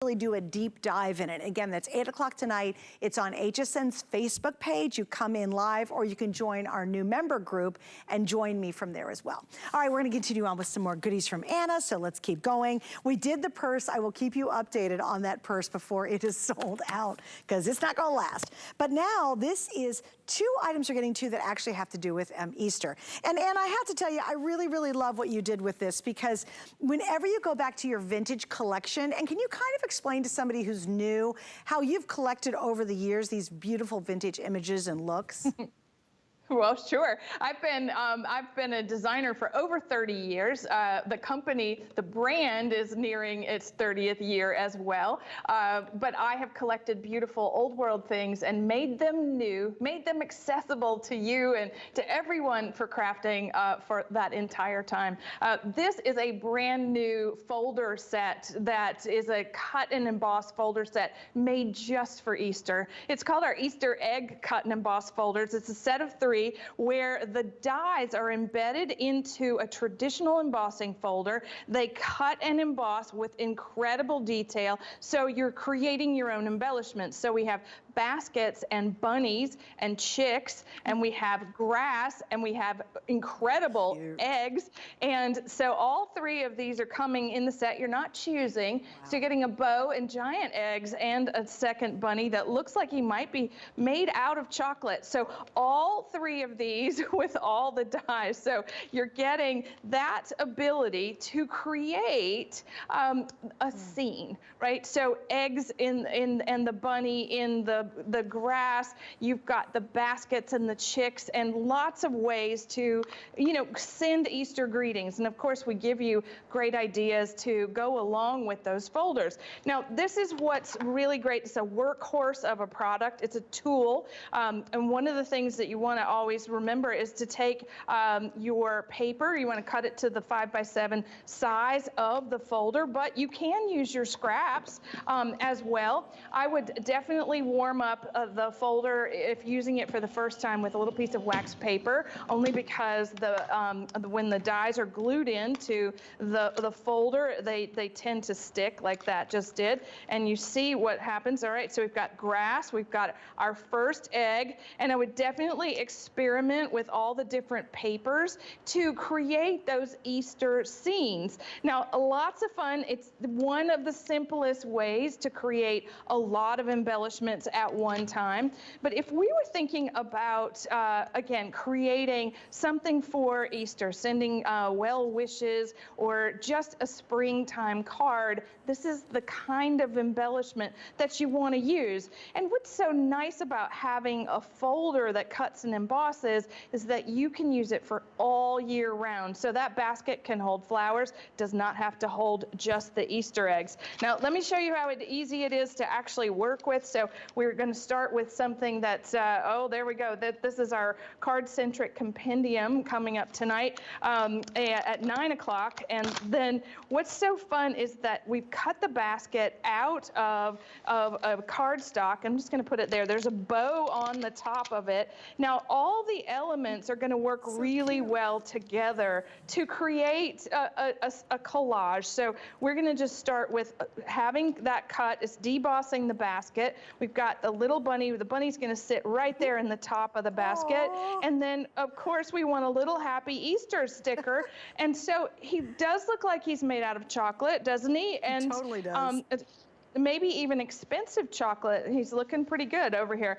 really do a deep dive in it. Again, that's 8 o'clock tonight. It's on HSN's Facebook page. You come in live, or you can join our new member group and join me from there as well. All right, we're gonna continue on with some more goodies from Anna, so let's keep going. We did the purse. I will keep you updated on that purse before it is sold out, because it's not gonna last. But now, this is 2 items we're getting to that actually have to do with Easter. And Anna, I have to tell you, I really, really love what you did with this, because whenever you go back to your vintage collection, and can you kind of explain to somebody who's new how you've collected over the years these beautiful vintage images and looks? Well, sure. I've been a designer for over 30 years. The company, the brand is nearing its 30th year as well. But I have collected beautiful old world things and made them new, made them accessible to you and to everyone for crafting for that entire time. This is a brand new folder set that is a cut and emboss folder set made just for Easter. It's called our Easter egg cut and emboss folders. It's a set of 3 where the dies are embedded into a traditional embossing folder. They cut and emboss with incredible detail, so you're creating your own embellishments. So we have baskets and bunnies and chicks, and we have grass, and we have incredible eggs. And so all 3 of these are coming in the set. You're not choosing. Wow. So you're getting a bow and giant eggs and a second bunny that looks like he might be made out of chocolate. So all 3 of these with all the dies. So you're getting that ability to create a scene, right? So eggs and the bunny in the grass. You've got the baskets and the chicks, and lots of ways to, you know, send Easter greetings. And of course, we give you great ideas to go along with those folders. Now, this is what's really great. It's a workhorse of a product. It's a tool. And one of the things that you want to always remember is to take your paper. You want to cut it to the 5x7 size of the folder, but you can use your scraps as well. I would definitely warm up the folder if using it for the first time with a little piece of wax paper, only because when the dies are glued into the folder, they tend to stick like that just did. And you see what happens. All right, so we've got grass, we've got our first egg, and I would definitely experiment with all the different papers to create those Easter scenes. Now, lots of fun. It's one of the simplest ways to create a lot of embellishments at one time. But if we were thinking about, again, creating something for Easter, sending well wishes, or just a springtime card, this is the kind of embellishment that you want to use. And what's so nice about having a folder that cuts and embosses is that you can use it for all year round. So that basket can hold flowers, does not have to hold just the Easter eggs. Now, let me show you how easy it is to actually work with. So we're going to start with something that's, oh, there we go. This is our card-centric compendium coming up tonight at 9 o'clock. And then what's so fun is that we've cut the basket out of cardstock. I'm just going to put it there. There's a bow on the top of it. Now, all the elements are going to work really well together to create a collage. So we're going to just start with having that cut. It's debossing the basket. We've got the little bunny. The bunny's going to sit right there in the top of the basket. Aww. And then, of course, we want a little happy Easter sticker. And so he does look like he's made out of chocolate, doesn't he? And he totally does. Maybe even expensive chocolate. He's looking pretty good over here.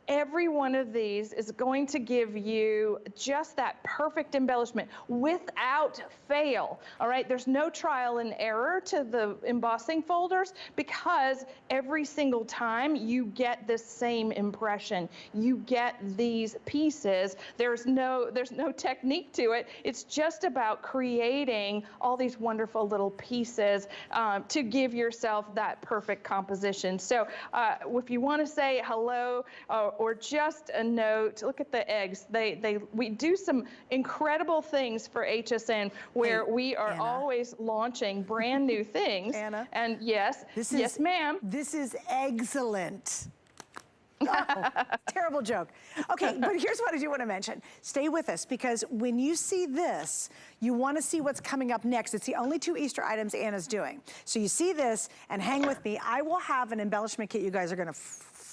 Every one of these is going to give you just that perfect embellishment without fail. All right, there's no trial and error to the embossing folders, because every single time you get this same impression. You get these pieces. There's no technique to it. It's just about creating all these wonderful little pieces to give yourself that perfect composition. So if you want to say hello or just a note, look at the eggs. We do some incredible things for HSN where we are Anna, always launching brand new things. Anna, and yes, yes, ma'am. This is excellent. Oh, terrible joke. Okay, but here's what I do want to mention. Stay with us, because when you see this, you want to see what's coming up next. It's the only 2 Easter items Anna's doing. So you see this, and hang with me. I will have an embellishment kit you guys are going to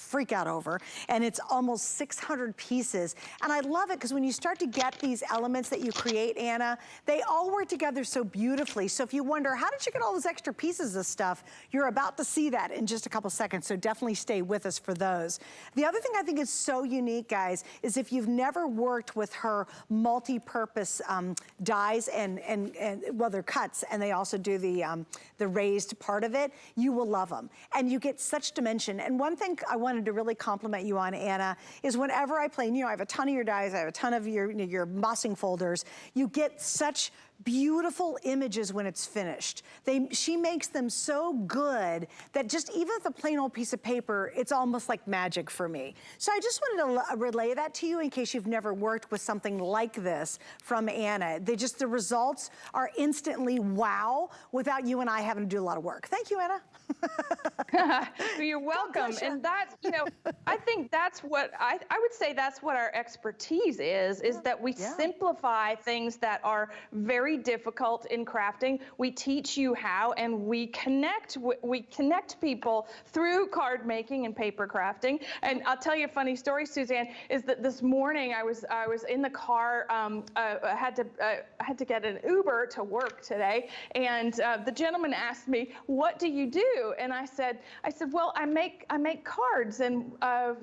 freak out over, and it's almost 600 pieces. And I love it because when you start to get these elements that you create, Anna, they all work together so beautifully. So if you wonder, how did you get all those extra pieces of stuff? You're about to see that in just a couple seconds, so definitely stay with us for those. The other thing I think is so unique, guys, is if you've never worked with her multi-purpose dies and well, they're cuts, and they also do the raised part of it, you will love them. And you get such dimension. And one thing I wanted to really compliment you on, Anna, is whenever I play, and, you know, I have a ton of your dies, I have a ton of your embossing folders, you get such beautiful images when it's finished. She makes them so good that just even with a plain old piece of paper, it's almost like magic for me. So I just wanted to relay that to you in case you've never worked with something like this from Anna. The results are instantly wow without you and I having to do a lot of work. Thank you, Anna. You're welcome. And that's, you know, I think that's what, I would say that's what our expertise is that we simplify things that are very difficult in crafting. We teach you how, and we connect people through card making and paper crafting. And I'll tell you a funny story, Suzanne, is that this morning I was in the car, I had to get an Uber to work today, and the gentleman asked me, "What do you do?" And I said, "Well, I make cards and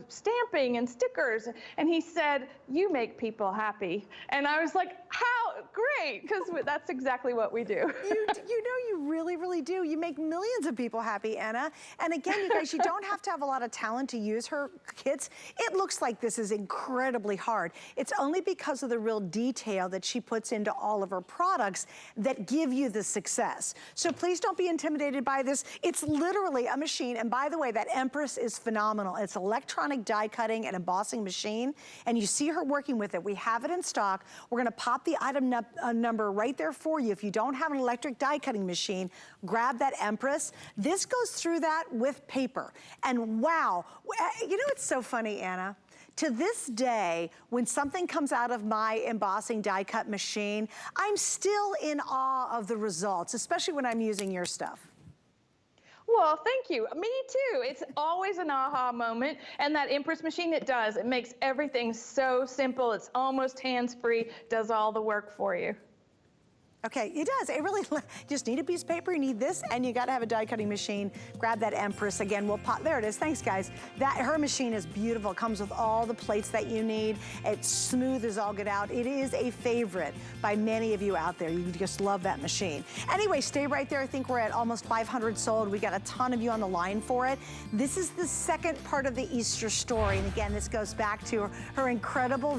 stamping and stickers." And he said, "You make people happy." And I was like, "How great!" Because that's exactly what we do. You know, you really, really do. You make millions of people happy, Anna. And again, you guys, you don't have to have a lot of talent to use her kits. It looks like this is incredibly hard. It's only because of the real detail that she puts into all of her products that give you the success. So please don't be intimidated by this. It's literally a machine. And by the way, that Empress is phenomenal. It's electronic die cutting and embossing machine. And you see her working with it. We have it in stock. We're going to pop the item number right there for you. If you don't have an electric die cutting machine, grab that Empress. This goes through that with paper. And wow, you know, it's so funny, Anna. To this day, when something comes out of my embossing die cut machine, I'm still in awe of the results, especially when I'm using your stuff. Well, thank you. Me too. It's always an aha moment. And that Empress machine, it makes everything so simple. It's almost hands-free, does all the work for you. Okay, it does. It really, just need a piece of paper, you need this, and you gotta have a die cutting machine. Grab that Empress. Again, we'll pop, there it is. Thanks, guys. Her machine is beautiful. It comes with all the plates that you need. It's smooth as all get out. It is a favorite by many of you out there. You just love that machine. Anyway, stay right there. I think we're at almost 500 sold. We got a ton of you on the line for it. This is the second part of the Easter story. And again, this goes back to her incredible